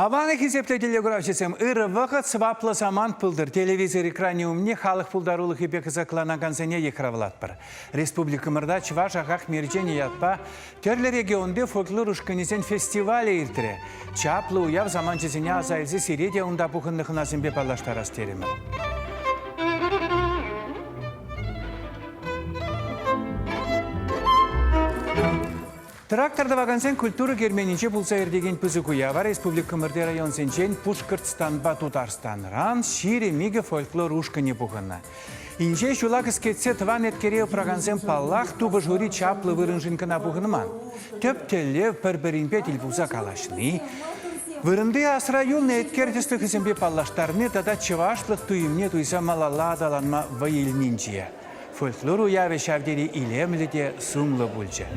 Havana hizepledilge gravçesem ırı vakit sıvaplı zaman pıldır. Televizor ekraniumne халық пулдарулы хепе кызакланаган сене екравлатпыр. Республикамырда чыва жагак мерджене ятпа төрлі регионде фольклор ушканесен фестивалі иртіре. Чаплы уяв заманчызыне азайлзы середия унда пухыннықына зімбе палаштарас теремір. Тракторда вагансен культура герменинче пулса ердеген пызы куява республикамырде район сенчен Пушкыртстанба Тутарстанран шире миге фольклор ушкане пухынна. Инче шулак искетсе тван еткереу прагансен паллах туба жури чаплы вырынжинкана пухынман. Төп телле пір-бірінпе тилпуза калашны. Вырынды асра юлны еткердісті хызембе паллаштарны тада чывашлық туйымне туйса малала адаланма вайылнинче. Фольклор уяве шавдери илемліде сумлы бульче.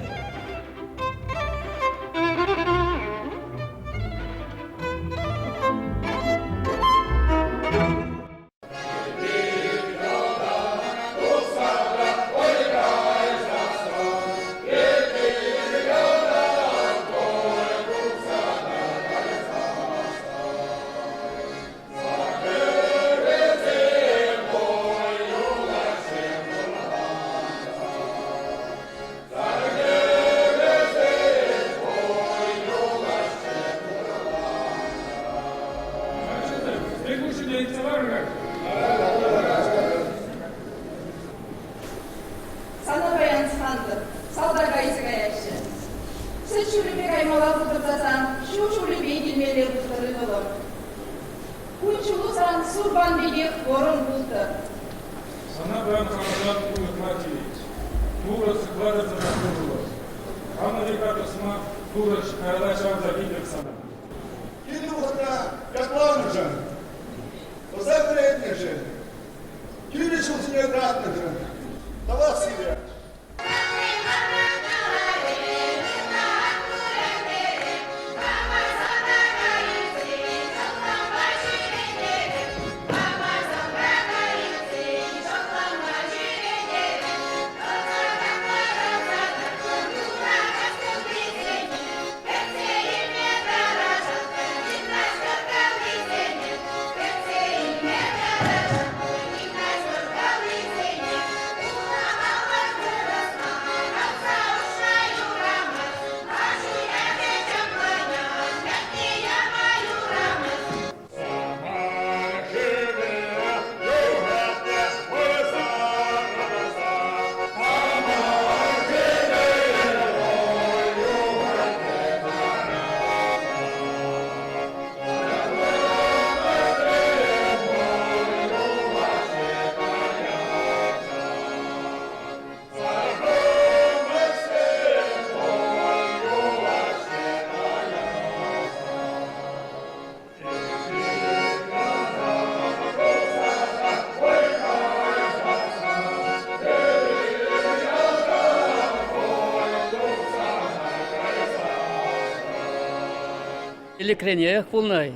Ekraniye kulnay.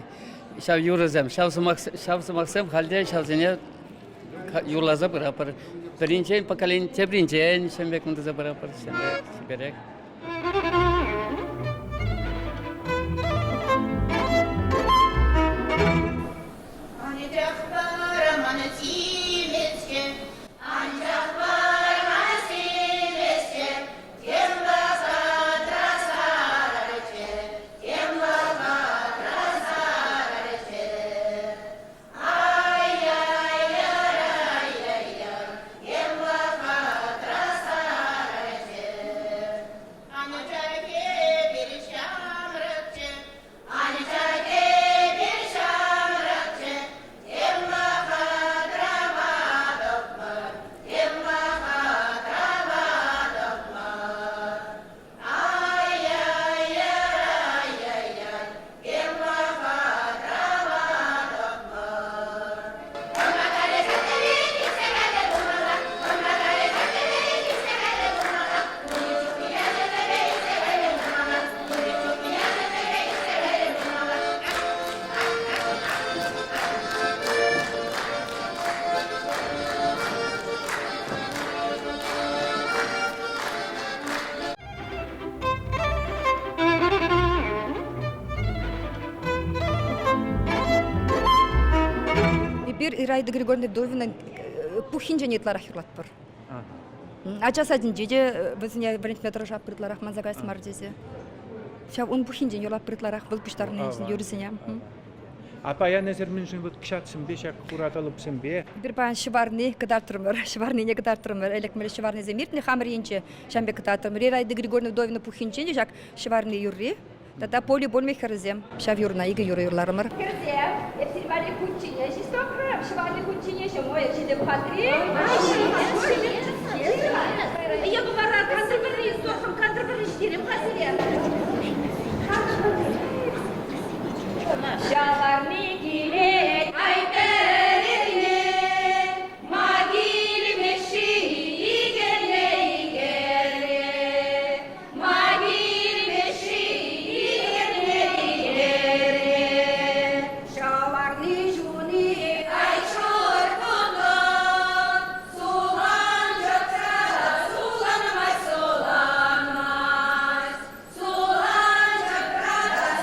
Şav yurazam, şavsamaksam halde şavzene yurlaza bırakır. Birinci pakalen tebrince şembek mundaza bırakır şembek siberek. I'm Айды Григорьевна Довина пухин женетларах юрлатпыр. Ачас один деде bizне бірінші метр жап притларах манзагайс мардезе. Шав он пухин жен юрлап притларах был пиштарны юрисене. Апая незер меншин вот кшатсın бешак кураталыпсın бе. Bir pan şivarni kadar turmur, şivarni ne kadar turmur, elekmeli şivarni zemirtni hamrinçe, şambe kadar turmur. Айды Григорьевна Довина пухин жен жак şivarni юрри. Тата поле болмай херзем, шав юрна иге юрларымыр. Херзем, епсилвали кучине, шистокрам, шивали кучине, шамой, шидем хатри. Я говорю, кандырбыры, сорхам кандырбыры, шдерем хазирем. Şalarni gire, ayterine, magil meşi, igele, igele, magil meşi, igele, igele. Şalarni juni, ay çorkono, sulan joksa, sulanmaz, sulanmaz, sulan joksa,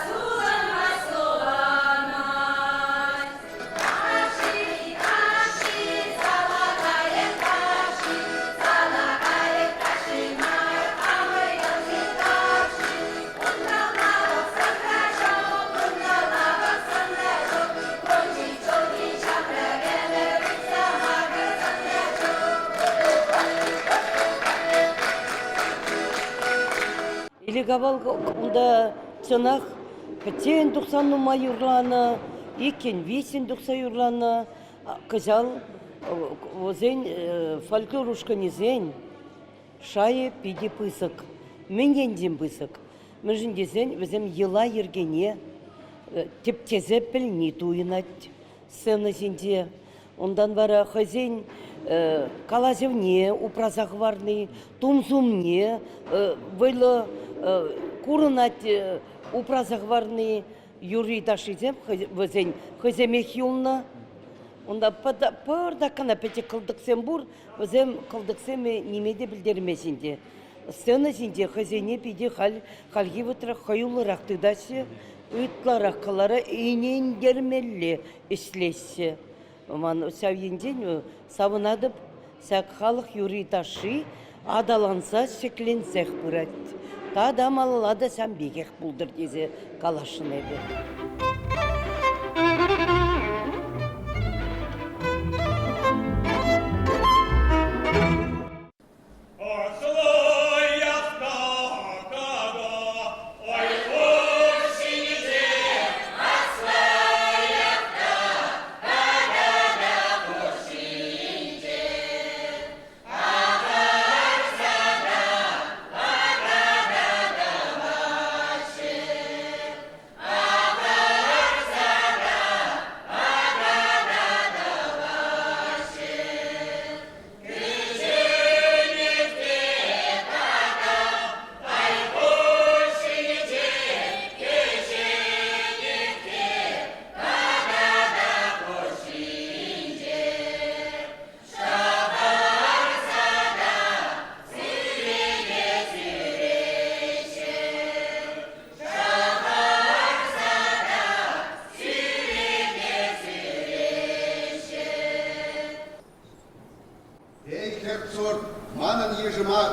sulanmaz, sulanmaz. Taşı, taşı, salakayık taşı, salakayık taşı, markamı yazı taşı. Undala baksan da çok, undala baksan da çok, koçi çoğu çapra gelir, sana baksan da çok. Или гавал унда цынах пятен 90 нума юрланы, икен 8 юрланы, кызал возен фольклор ушканезен, шае пиди пысык, мененден пысык. Межін дезен візем ела ергене, тептезе пілні туйынат сцена зенде. Ондан бара хазен калазевне упразах варны, тумзумне, вайлы курынат упразах варны юрий дашизем візен хаземех юлна. Онда пырда кана пәте қылдықсен бұр, візем қылдықсеме немеде білдермесінде. Сцена зенде хазене пиде халги вытырақ хаюлырақ тыдасы, ұйтларақ қылары инен дермелі іслесе. Ман сәвенден савынадып, сәк халық юрий ташы, адаланса секленсех бұрат. Та адам алылады сән бегех бұлдыр дезе калашын еді.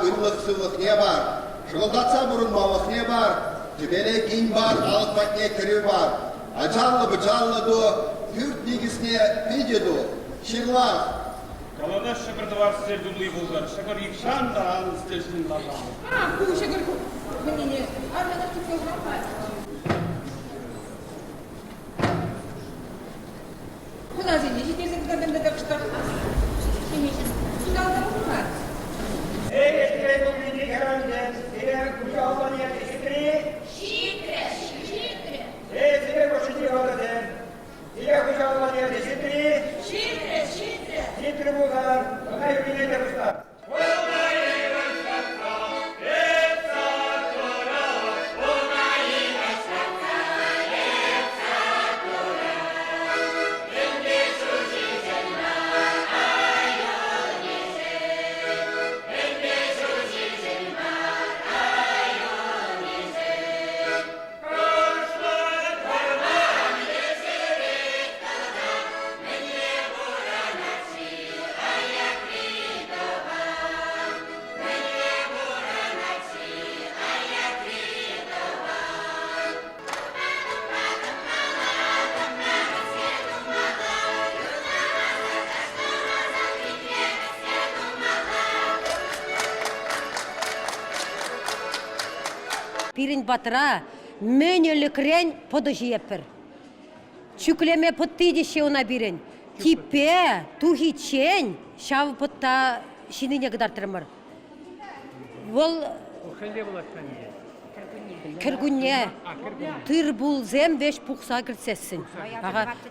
Ünlüksülük ne var? Şıldatsa burunmalık ne var? Tübele giyin var, alık batne kiri var. Acallı bıcallı do, Türk digisine videdu. Şirlar. Kalada şakırdı var sizler duluyu buldular. Şakır yıkşan da alın sitesinin dalgamı. Bu şeker menine arada tutuyor var. Kula zeni, hiç de bende de kışta. Sudan da var. Ey eskiler doluydu herhalde. Eğer kucağı olan yer eşitri. Şitre. Ey size koşucu oladı. Eğer kucağı olan yer eşitri. Şitre. Şitri bu kadar. Ona yürüyün de kuşlar. Ona Пирин батыра, мөнелікрен поды жиепір. Чүклеме пыттыйдеше она бирен. Типе, тухичен, шав пытта шинине гыдартырмыр. Вол кіргүнне, тыр булзем беш пухса кірсесін.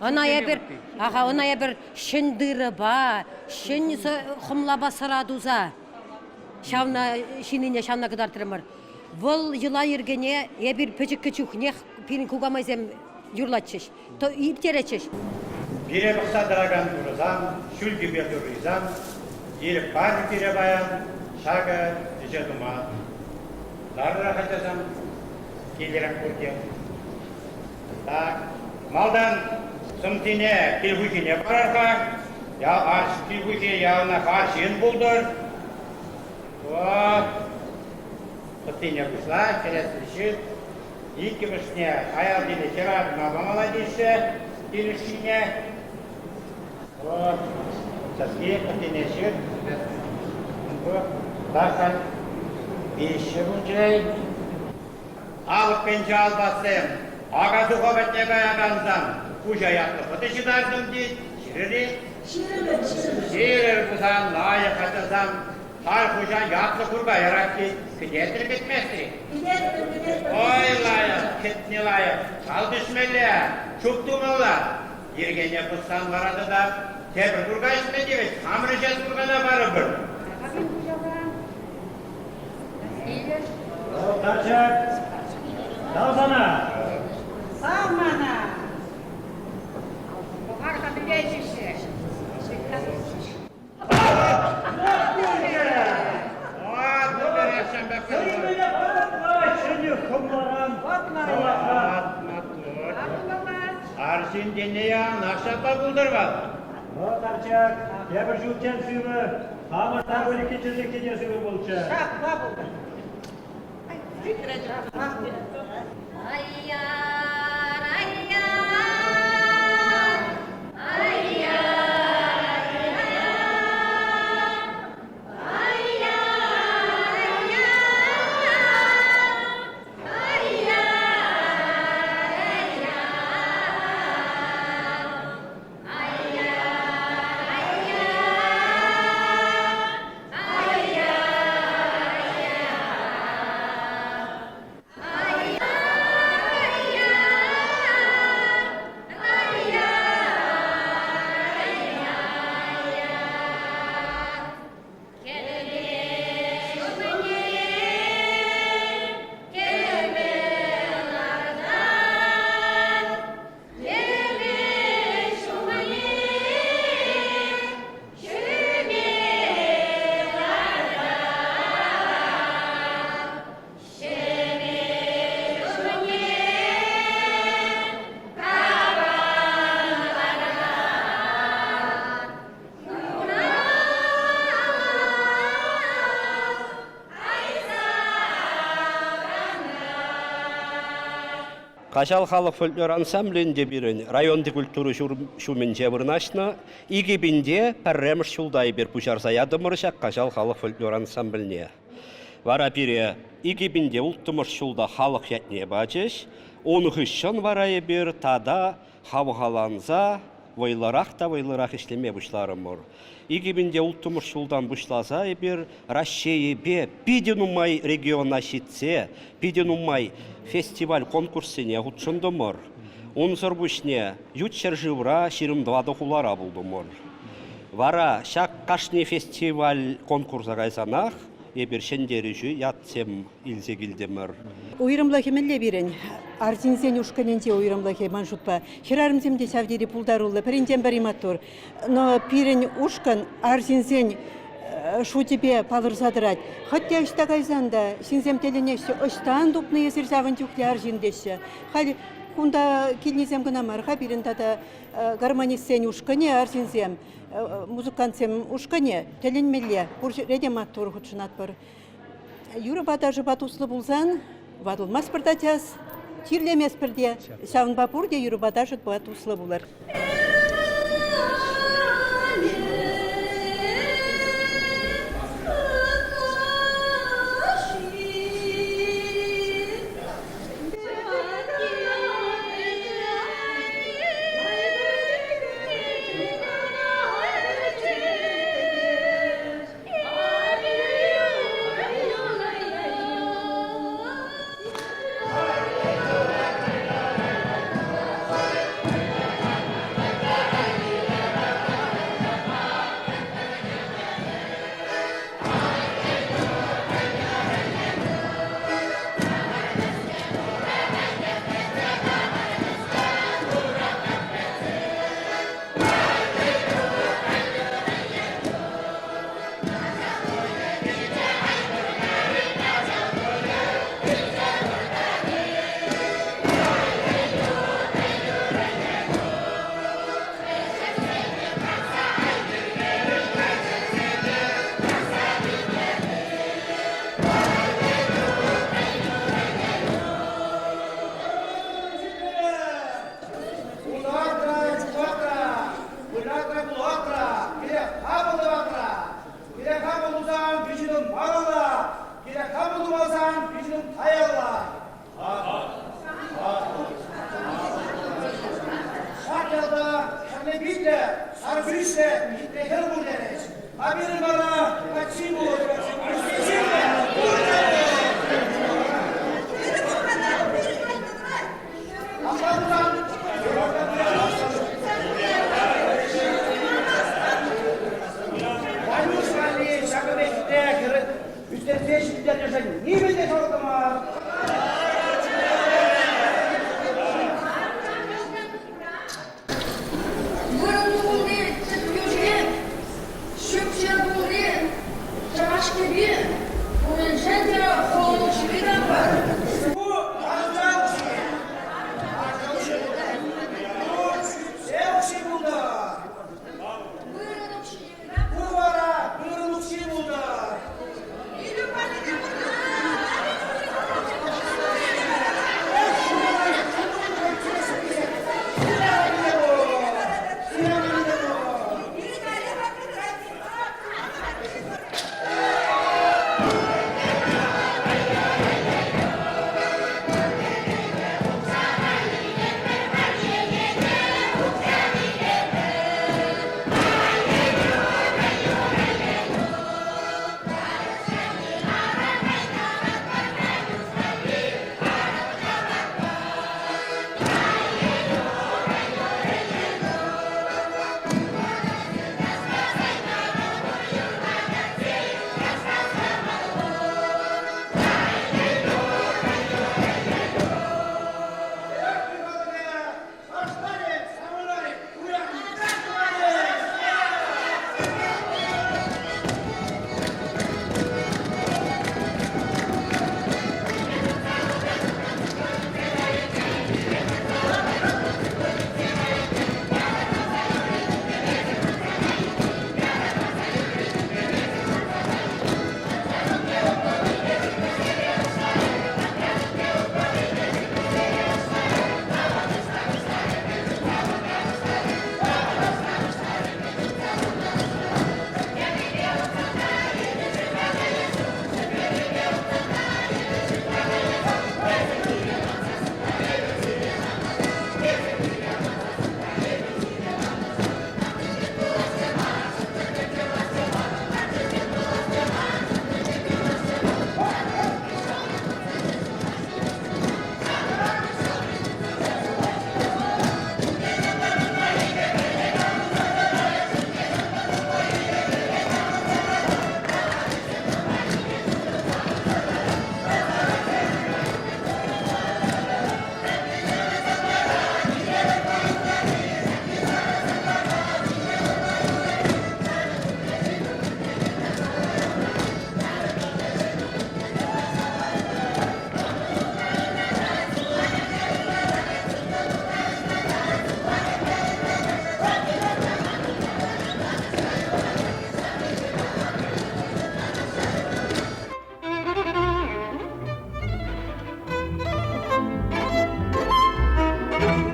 Аная бір шын дыры ба, шын хымлаба сырадуза. Шавна шинине шавна гыдартырмыр. Вол йыла ергене, ебір пөчік кычухне пирин кугамайзем юрлатчыш. То иптеречеш. Бире бақса дыраган дұрызам, шүлгі берді рызам, еріп бары бере баян, шағы жүзе дума. Ларыра қайтасам, келерек көрген. Так, малдан сұмтине келгүйкене барарға, арш келгүйке яғына қаршын бұлдыр. Құттине бұшла, келесі Iki başına ayar dili kerar mamala dişe dilişine. O saski patineşir. Bu bakın işe bunca alıp bence albasım. Ağası kuvvetine bayaganzam. Kuca yattı fıtışı dardım değil. Şiriri. Şirir busan layık atasam. Har kuca yattı kurba yarak ki. Gidetir bitmesi. Oy layık, ketni layık. Çal düşmeli. Çuktumalı. Yergene kutsan varadı da. Tebir kurga ismedi ve tamrıcaz kurgana barıbır. Tarçak. Sağ sana. Sağ bana. Bu arkada geçişi. Arşın dinleyen nakşatla buldurmadı. O tarçak. Tebir şükçen suyunu. Ama tabiri keçirdeki de suyu bulacak. Şapla buldu. Кашал халық фольклор ансамблінде бірін районды культуры шуменже бұрнашны, игебінде пәрреміш шулдай бір пұшарсая дымыршақ Кашал халық фольклор ансамбліне. Вара бире игебінде ұлттымыш шулда халық ятне бачыш, оны хүшшін варайы бір тада хавғаланза, вайларақ та вайларақ ішлеме бұшларым мұр. Игебінде ұлттымыш шулдан бұшлаза бір Рашшейі бе, биден умай региона шитсе, биден умай фестиваль конкурсыне ғұтшындымыр. Онсыр бұшне ютшер живра 22 хулара бұлдымыр. Вара шақ қашне фестиваль конкурса ғайсанақ, ебір шендері жүй ятсем илзе келдімір. Ойрымлахи мәлі берін, артинзен ұшқаненде ойрымлахи маншутпа. Херарымземде сәвдері пулдарулы, пірінден бариматтыр. Но пирен ұшқан артинзен шу тебе палырзадырать. Хотя ішті қайзанда, синзем теленеші, ұштан дұпны есір завын жүклі аржиндеші. Халі, күнда келнезем гынамар, хабирін тада гармонистен ұшқане арзинзем, музыкантсем ұшқане, теленмелі, бұр редематтыр ғытшынат бір. Юры бада жыбат ұслы бұлзан, вадылмас бірдатяз, тирлемес бірде, сауын бапурде юры бада жыбат ұслы бұлар. Hay Allah. Şarkıda, şarkı bitle, sarfişle, bitle her buradayız. Haberin bana, kaçayım olur. Niye ben de sordum ha? Buyurun buldu, çıkıyor, şüpşe buldu, çamaş gibi, bunun şence kolun şurada var. Bu alacağım şey. Sen şey buldu. Buyurun şey. Bu var ha, buyurun şey buldu.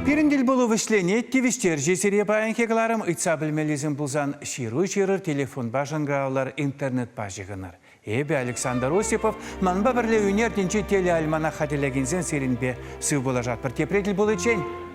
Pirindil bulu vişleni, tivişter jeseriye bayan keglarım, ıtsa bilmelizm bulzan şiru telefon başangağlar internet başıgınır. Ebi Aleksandr Osipov, manba birle üner tinci tele almana hatileginzen serinbe sıv bulacak bir tepredil bulu için.